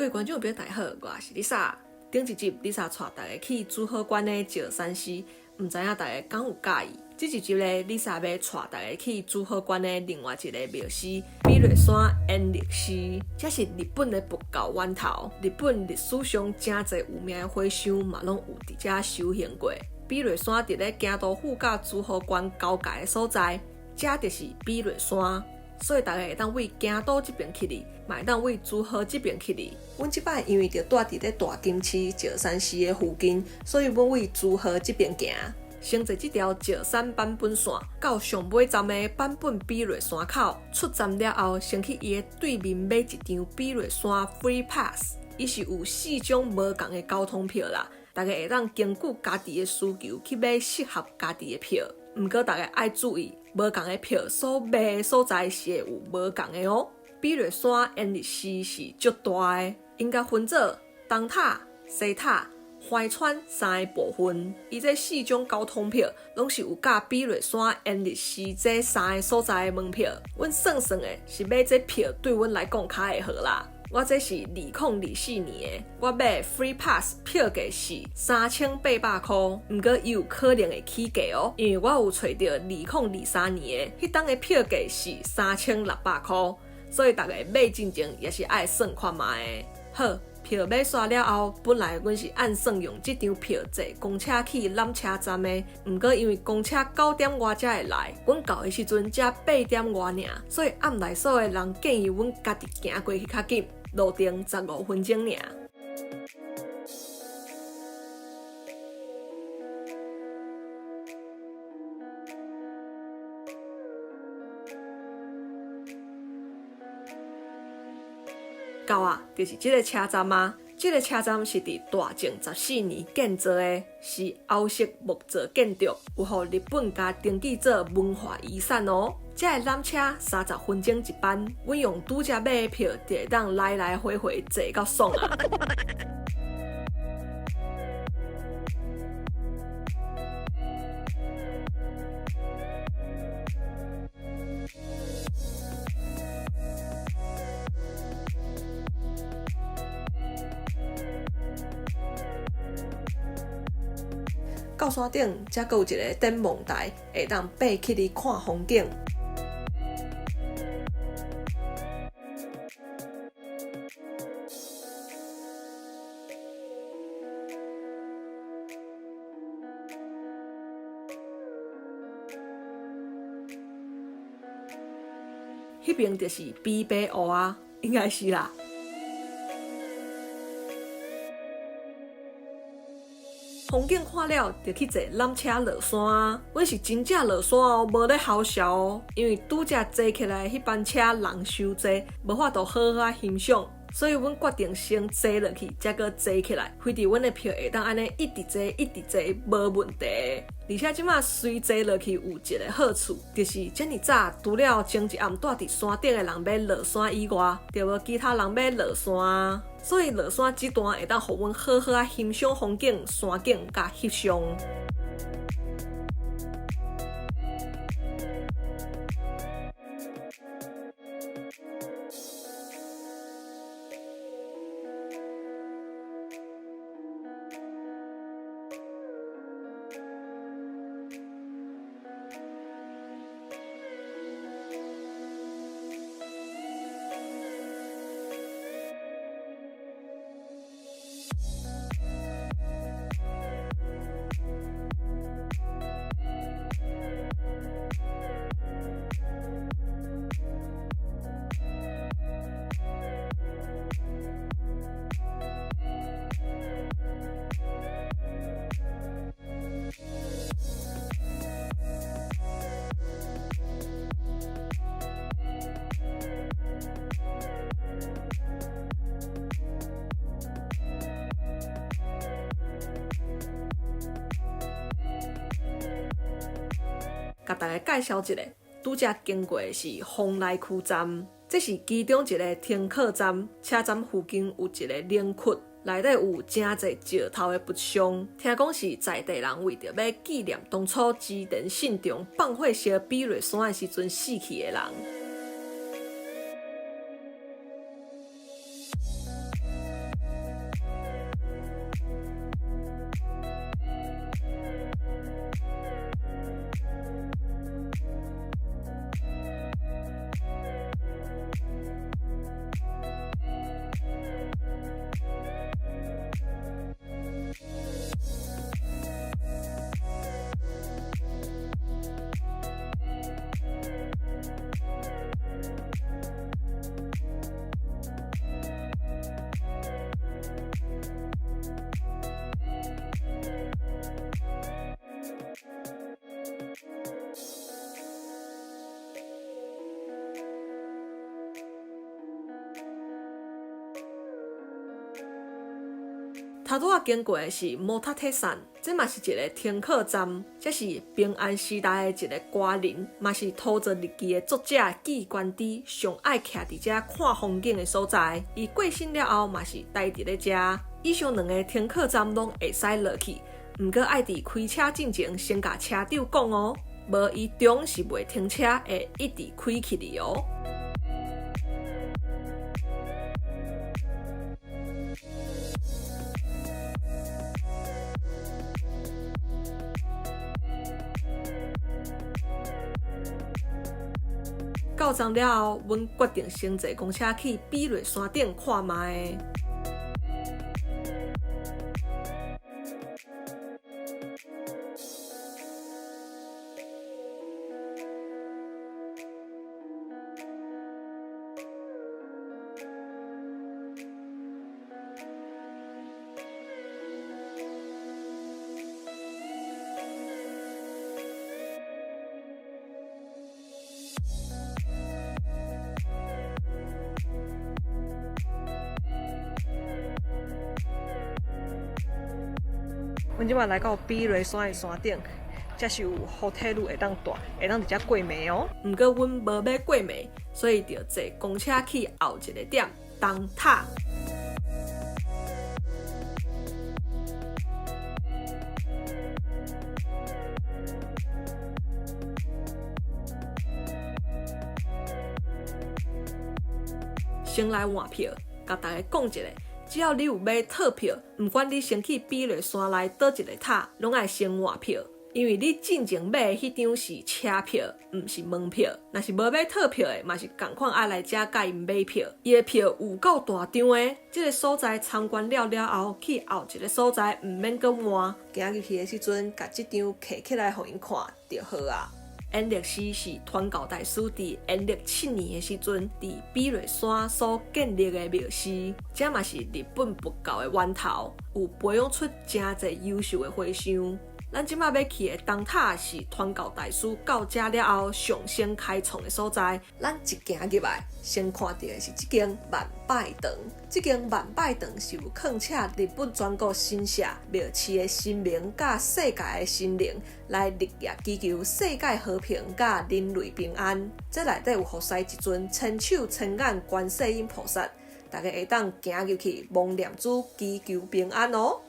各位观众朋友大家好，我是 Lisa。顶一集 Lisa 带大家去珠河关的石山寺，唔知影大家敢有介意？这一集咧 ，Lisa 要带大家去珠河关的另外一个庙寺——比叡山延历寺。这是日本的佛教源头，日本历史上真侪有名的和尚嘛，拢有伫遮修行过。比叡山伫咧京都府甲珠河关交界的所在，这就是比叡山。所以大家会当为京都这边去哩，嘛会当为珠河这边去哩。阮即摆因为着住伫咧大金市石山寺的附近，所以阮为珠河这边行。先坐这条石山坂本线，到上尾站的坂本比叡山口出站了后，先去伊的对面买一张比叡山 Free Pass， 伊是有4种无同的交通票啦。大家会当根据家己的需求去买适合家己的票。不过大家爱注意，无同的票所卖的所在是会有无同的哦。比叡山延历寺是足大的，应该分做东塔、西塔、怀川3个部分。伊这4种交通票，拢是有甲比叡山延历寺这3个所在的门票。阮算算的是买这票对阮来讲较会好啦。我这是2024年的，我买 Free Pass 票价是3800块，不过伊有可能会起价哦，因为我有找到2023年的，迄当的票价是3600块，所以大家买之前也是爱算看卖的。好，票买刷了后，本来阮是按算用这张票坐公车去缆车站的，不过因为公车9点外才会来，阮到的时阵才8点外尔，所以按内所的人建议阮家己行过去较紧。路程15分钟尔。到啊，就是这个车站啊。这个车站是伫大正14年建造的，是欧式木造建筑，有互日本家登记做文化遗产哦。这个缆车30分钟一班，阮用拄则买的票，就会当来来回回坐到爽啊！到山顶，才阁有一个展望台，会当爬起哩看风景。迄边就是比白湖啊，应该是啦。风景看了，就去坐缆车落山啊！阮是真正落山哦，无咧好笑哦。因为拄则坐起来迄班车人伤济，无法度好好欣赏，所以阮决定先坐落去，才阁坐起来。非得阮的票会当安尼一直坐一直坐，无问题。而且即马随坐落去有一个好处，就是遮尔早除了前一暗住伫山顶的人要落山以外，就无其他人要落山。所以落山这段会当互阮好好欣赏风景、山景甲翕相。甲大家介绍一下，拄则经过的是丰内区站，这是其中一个停靠站。车站附近有一个灵窟，内底有真侪石头的佛像。听讲是在地人为着要纪念当初织田信长放火烧比叡山的时阵死去的人。头拄仔经过的是摩塔铁山，这嘛是一个停靠站，这是平安时代的一个歌人，嘛是土泽日记的作者纪观之上爱徛伫遮看风景的所在。伊过身了后，嘛是待伫咧遮。以上2个停靠站拢会使落去，毋过爱伫开车进前先甲车长讲哦，无伊中是袂停车，会一直开去哩哦。到站了后，阮决定先坐公车去比瑞山顶看卖。阮即摆来到比瑞山的山顶，这是有好体路会当住，会当伫遮过暝哦。毋过阮无要过暝，所以就坐公车去后一个点东塔。先来换票，甲大家讲一下。只要你有买套票，不管你先去比瑞山内倒一个塔，拢爱先换票，因为你进前买的迄张是车票，毋是门票。若是无买套票的，嘛是同款爱来遮甲伊买票。伊的票有够大张的，这个所在参观了后，去后一个所在毋免阁换，行入去的时阵，甲这张摕起来互因看就好啊。延历寺是传教大师伫延历7年的时阵，伫比瑞山所建立的庙寺，这嘛是日本佛教的源头，有培养出真侪优秀的和尚。咱即马要去的东塔是传教大师到遮了后上先开创的所在。咱一行入来，先看到的是这间万拜堂。这间万拜堂是有囥请日本全国神社、庙市的神明甲世界的神灵来立业祈求世界和平甲人类平安。这内底有服侍一尊千手千眼观世音菩萨，大家会当行入去望念珠祈求平安哦。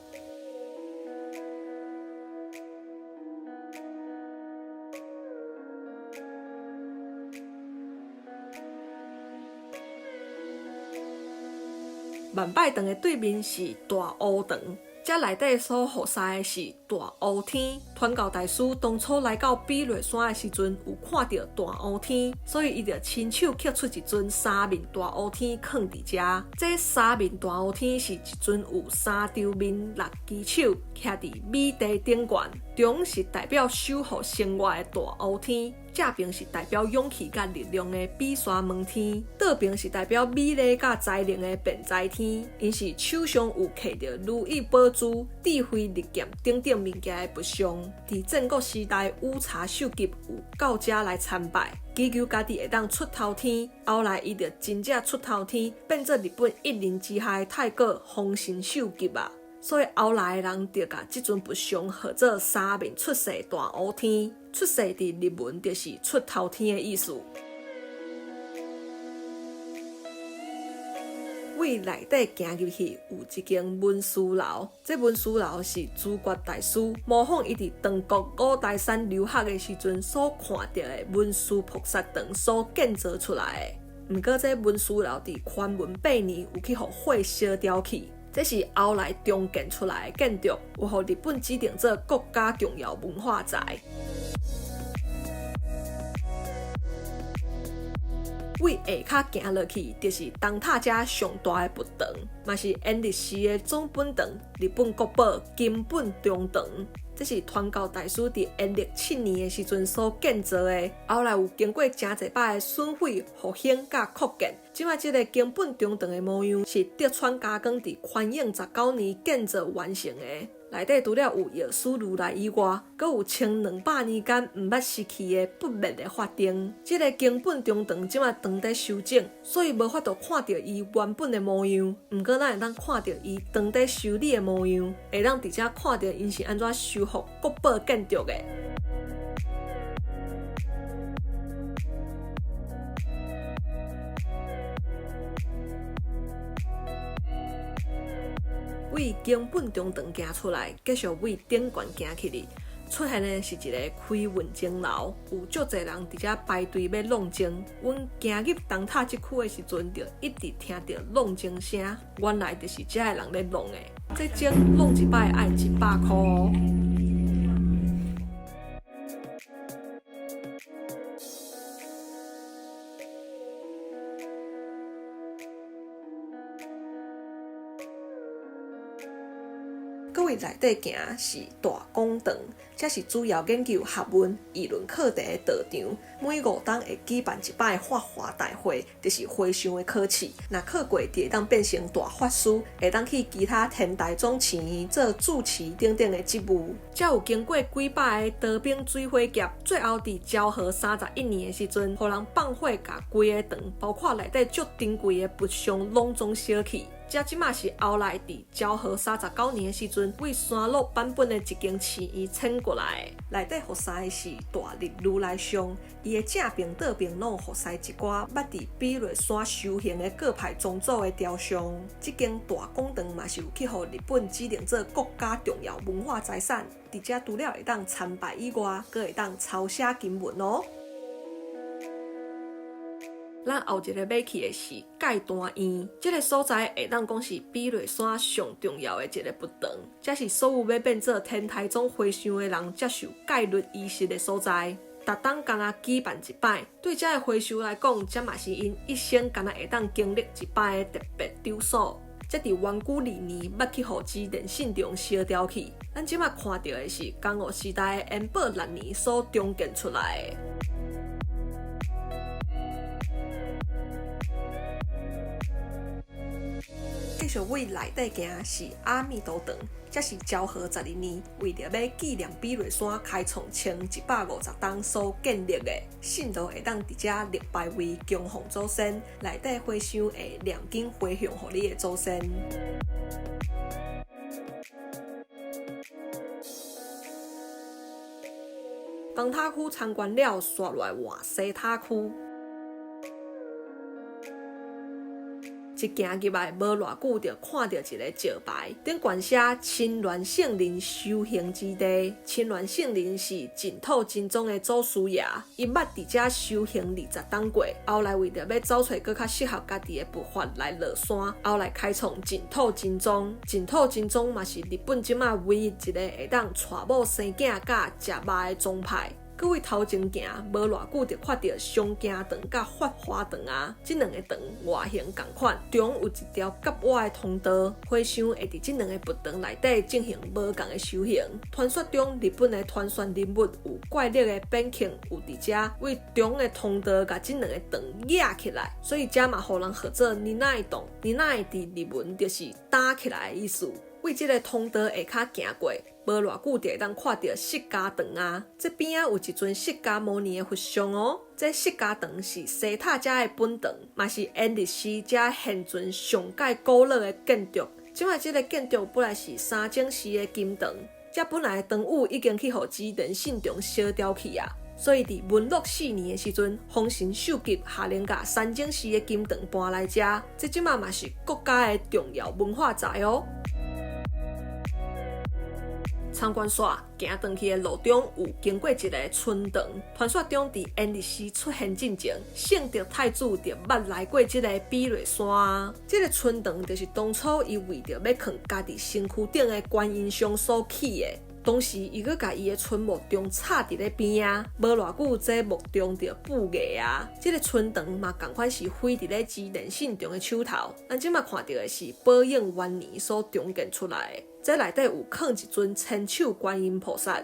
万拜堂的对面是大乌堂，这内底所服侍的是大乌天。传教大师当初来到比瑞山的时阵，有看到大乌天，所以伊就亲手刻出一尊3面大乌天放伫遮。这3面大乌天是一尊有3张面、6只手，徛伫米地顶悬，中是代表守护生活的大乌天。正边是代表勇气甲力量的比山问天，倒边是代表美丽甲才能的辩才天。因是手上有摕着如意宝珠、智慧利剑等等物件的佛像。伫战国时代，武查秀吉有到遮来参拜，祈求家己会当出头天。后来伊就真正出头天，变做日本一人之下的太子丰臣秀吉啊。所以后来的人就把这尊佛像号做3面出世大乌天。出世伫日文就是出头天的意思。为内底行入去有一间文殊楼，这文殊楼是主觉大师模仿伊伫中国五台山留学的时阵所看到的文殊菩萨堂所建造出来的。不过这文殊楼伫宽文8年有去互火烧掉去。这是后来重建出来的建筑，有互日本指定做国家重要文化财。为下骹行落去，就是东塔遮上大的佛堂，嘛是延历寺的总本堂，日本国宝金本中堂。这是传教大师伫延历7年的时阵所建造的，后来有经过真侪摆的损毁、复兴甲扩建。即摆这个金本中堂的模样是德川家光伫宽永19年建造完成的。内底除了有耶稣如来以外，阁有1200年间毋捌失去的不灭的法定。这个经本中堂即马当在修整，所以无法度看到伊原本的模样。毋过咱会当看到伊当在修理的模样，会当直接看到因是安怎修复国宝建筑的。为经本中堂行出来，继续为顶悬行起哩。出现的是一个开运钟楼，有足侪人伫遮排队要弄钟。阮行入东塔这区的时阵，就一直听到弄钟声，原来就是遮的人咧弄的。这钟弄一摆要100块哦。各位内底行是大讲堂，这是主要研究学问、议论课题的道场。每5天会举办一摆法华大会，就是和尚的考试。若考过，就会当变成大法师，会当去其他天台宗寺院做住持等等的职务。才有经过几百个刀兵水火劫，最后伫昭和31年的时阵，互人放火，甲规个堂，包括内底足珍贵的佛像，拢总烧去。这即马是后来伫昭和39年的时阵，为山麓版本的一间寺院迁过来的。内底服侍的是大日如来像，伊的正边倒边拢服侍一寡捌伫比雷山修行的各派宗祖的雕像。这间大讲堂嘛是有去互日本指定做国家重要文化财产。伫遮除了会当参拜以外，阁会当抄写经文哦。咱后一个要去的是戒单院，这个所在会当讲是比雷山上重要的一个佛堂，这是所有要变做天台宗和尚的人接受戒律仪式的所在。逐冬敢若举办一摆，对这个和尚来讲，这嘛是因一生敢若会当经历一摆的特别场所。这伫远古2年捌去互之电信中烧掉去。咱即马看到的是江户时代的延保6年所重建出来的。继续为内底行是阿弥陀堂，这是昭和12年为着要纪念比雷山开创1150栋所建立的，信徒会当伫遮立拜为供奉祖先，内底和尚会念经回向予你的祖先。东塔区参观了，刷落来换西塔区。一行入来无偌久，就看到一个石牌，顶悬写亲鸾圣林修行之地。亲鸾圣林是净土真宗的祖师爷，伊捌伫遮修行20冬过，后来为着要找找更较适合家己的佛法来落山，后来开创净土真宗。净土真宗嘛是日本即马唯一一个会当娶某生囝甲食肉的宗派。各位头前行，无偌久就看到上行堂甲法华堂啊，这两个堂外形同款，中有一条夹瓦的通道，和尚会伫这两个佛堂内底进行无共的修行。传说中，日本的传说人物有怪力的变庆，有伫遮为中的通道甲这两个堂压起来，所以这嘛互人号做尼奈洞。尼奈伫日文就是打起来的意思。为这个通道下骹行过，无偌久就会当看到释迦堂啊。这边啊有一尊释迦牟尼的佛像哦。这释迦堂是西塔遮的本堂，嘛是延历史遮现存上界古老的建筑。即卖这个建筑本来是三井市的金堂，这本来的堂宇已经去互织田信长烧掉去啊。所以伫文禄4年的时阵，丰臣秀吉下令甲三井市的金堂搬来遮，这即卖嘛是国家的重要文化财哦。参观线行回去的路中有经过一个春堂，传说中伫延历史出现进前，圣德太子就捌来过这个比雷山。这个春堂就是当初伊为着要放家己身躯顶的观音像所起的。当时伊阁甲伊的春木中插伫咧边啊，无偌久这木中就腐nghệ啊。这个春堂嘛，同款是飞伫咧织田信长的手头。咱即马看到的是宝应元年所重建出来的。这内底有放一尊千手观音菩萨。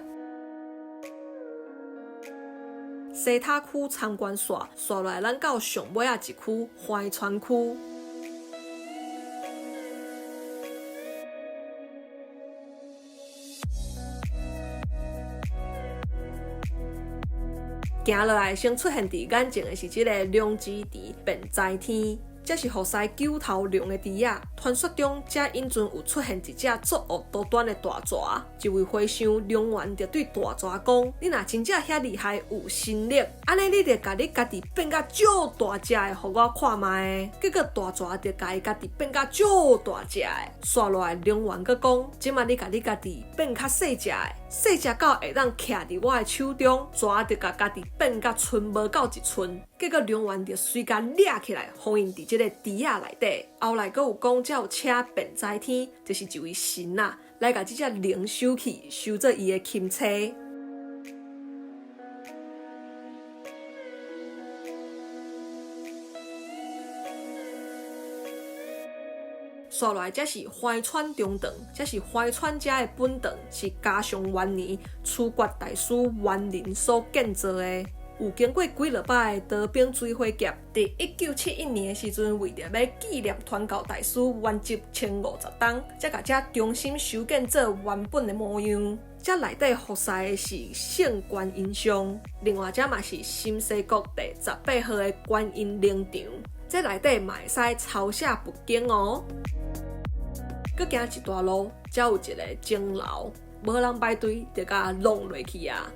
西塔区参观线刷来，咱到上尾一区怀川区。行落来先出现伫眼前的是这个龙之池变在天。这是福西九头龙的池仔，传说中这因阵有出现一只作恶多端的大蛇。一位和尚龙王就对大蛇讲：“你若真正遐厉害有神力，安尼你就甲你家己变甲足大只的，互我看卖。”结果大蛇就甲伊家己变甲足大只的。刷落来龙王佫讲：“即马你甲你家己变较细只的，细只狗会当徛伫我的手中，蛇就甲家己变甲寸无够一寸。”结果龙王就随甲掠起来，封印伫这个池仔内底。后来佫有讲，才有请变在天，就是一位神啊，来甲这只龙收去，收做伊的亲妻。刷落来，这是怀川中堂，这是怀川家的本堂，是嘉祥元年处决大师元林所建造的。有经过几落摆的刀兵水火劫，伫1971年的时阵，为着要纪念传教大师圆寂1050冬，才甲这重新修建做原本的模样。这内底服侍的是圣观音像，另外这嘛是新西国第18号的观音灵场。这内底嘛会使抄写佛经哦。佮行一段路，才有一个钟楼，无人排队就甲弄落去啊。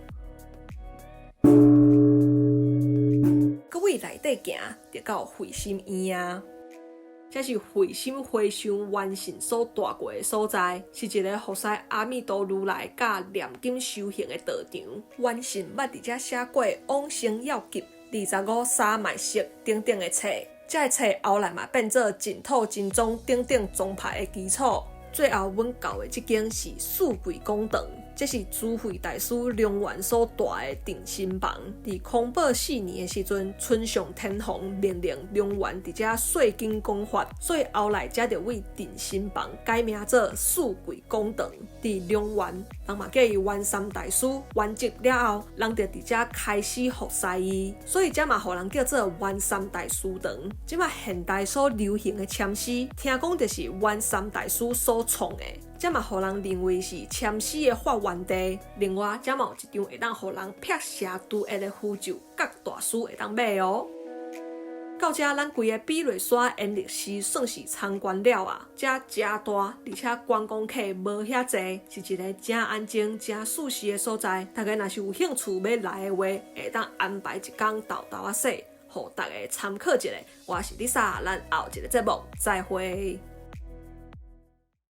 佮往内底行，就到慧心院啊。这是慧心和尚元神所住过的所在，是一个服侍阿弥陀如来甲念经修行的道场。元神捌伫这写过《往生要集》、25三昧释等等的册，这个册后来嘛变做净土真宗等等宗派的基础。最后阮教的这间是四季公堂，这是智慧大师龙元所住的定心房。伫康保4年的时阵，春上天皇命令龙元伫这说经讲法，所以后来才就为定心房改名做四季公堂。伫龙元，人嘛叫伊元三大师，圆寂了后，人就伫这开始服侍伊，所以这嘛互人叫做元三大师堂。即嘛现代所流行的签诗，听讲就是元三大师所创的。这嘛，互人认为是签诗的发源地。另外，这嘛有一张会当互人辟邪除恶的符咒，各大师会当买哦。到这，咱规个比瑞山延历史算是参观了啊！这真大，而且观光客无遐济，是一个真安静、真舒适的所在。大家若是有兴趣要来的话，会当安排一天豆豆仔洗，互大家参考一下。我是 Lisa，咱后一个节目再会。